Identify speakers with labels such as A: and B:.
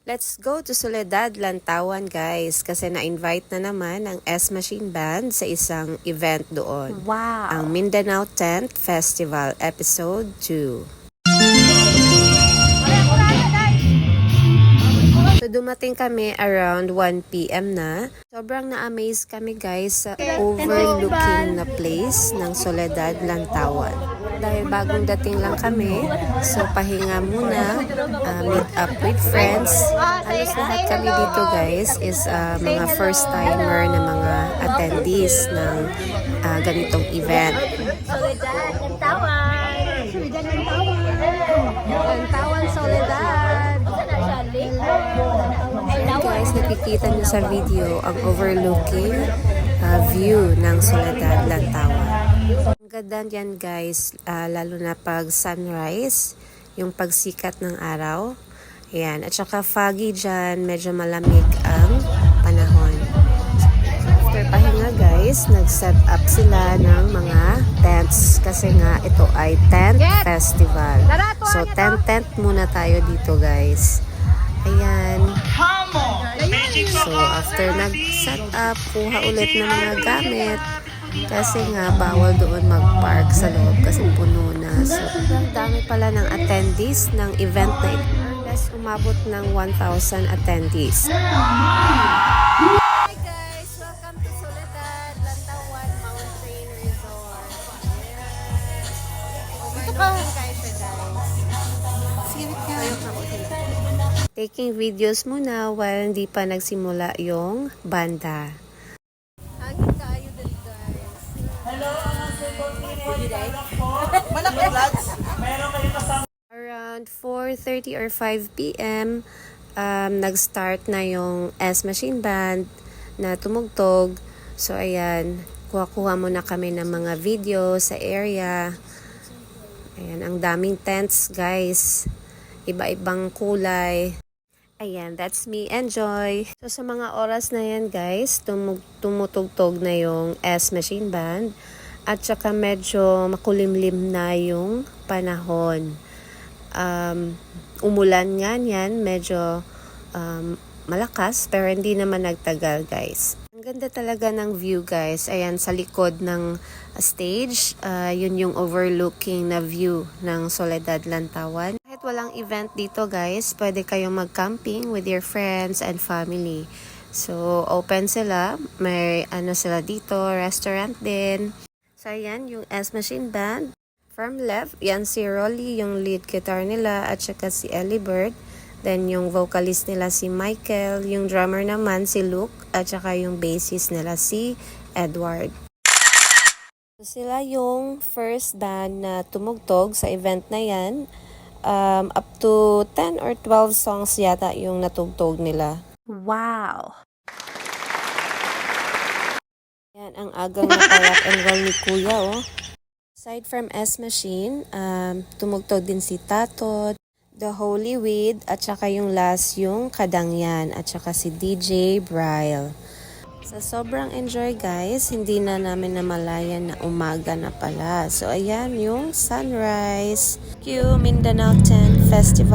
A: Let's go to Soledad, Lantawan guys kasi na-invite na naman ang S Machine Band sa isang event doon.
B: Wow!
A: Ang Mindanao Tent Festival Episode 2. So dumating kami around 1 PM na. Sobrang na-amaze kami guys sa overlooking na place ng Soledad, Lantawan. Dahil bagong dating lang kami, so pahinga muna, meet up with friends. Halos lahat kami dito guys is mga first timer na mga attendees ng ganitong event.
B: Soledad, Lantawan! Lantawan, Soledad!
A: Ayan guys, nakikita nyo sa video ang overlooking view ng Soledad, Lantawan. Ang ganda yan guys, lalo na pag sunrise, yung pagsikat ng araw. Ayan, at saka foggy dyan, medyo malamig ang panahon. After pahinga guys, nag-set up sila ng mga tents kasi nga ito ay tent festival. So tent muna tayo dito guys. Ayan. So after nag-set up, kuha ulit ng mga gamit. Kasi nga, bawal doon mag-park sa loob kasi puno na. So, ang dami pala ng attendees ng event na ito. Plus, umabot ng 1,000 attendees. Hi guys! Welcome to Soledad, Lantawan Mountain Resort. Yes! Overlooking kayo siya guys. Taking videos muna while hindi pa nagsimula yung banda. Around 4:30 or 5 PM, nag-start na yung S Machine Band na tumugtog. So, ayan, kuha-kuha muna kami ng mga video sa area. Ayan, ang daming tents, guys. Iba-ibang kulay. Ayan, that's me. Enjoy! So, sa mga oras na yan, guys, tumutugtog na yung S Machine Band. At saka medyo makulimlim na yung panahon. Umulan nga yan, medyo malakas, pero hindi naman nagtagal guys. Ang ganda talaga ng view guys. Ayan, sa likod ng stage, yun yung overlooking na view ng Soledad, Lantawan. Kahit walang event dito guys, pwede kayong mag-camping with your friends and family. So, open sila. May sila dito, restaurant din. So, ayan, yung S Machine Band. From left, yan si Rolly, yung lead guitar nila, at saka si Ellie Bird. Then, yung vocalist nila si Michael. Yung drummer naman si Luke, at saka yung bassist nila si Edward. So, sila yung first band na tumugtog sa event na yan. Up to 10 or 12 songs yata yung natugtog nila.
B: Wow!
A: Yan, ang agang na-rock and roll ni Kuya, oh. Aside from S Machine, tumugtog din si Tatot, The Holy Weed, at saka yung last yung Kadangyan, at saka si DJ Bryle. Sa sobrang enjoy guys, hindi na namin namalayan na umaga na pala. So ayan yung sunrise. Thank you, Mindanao Tent Festival.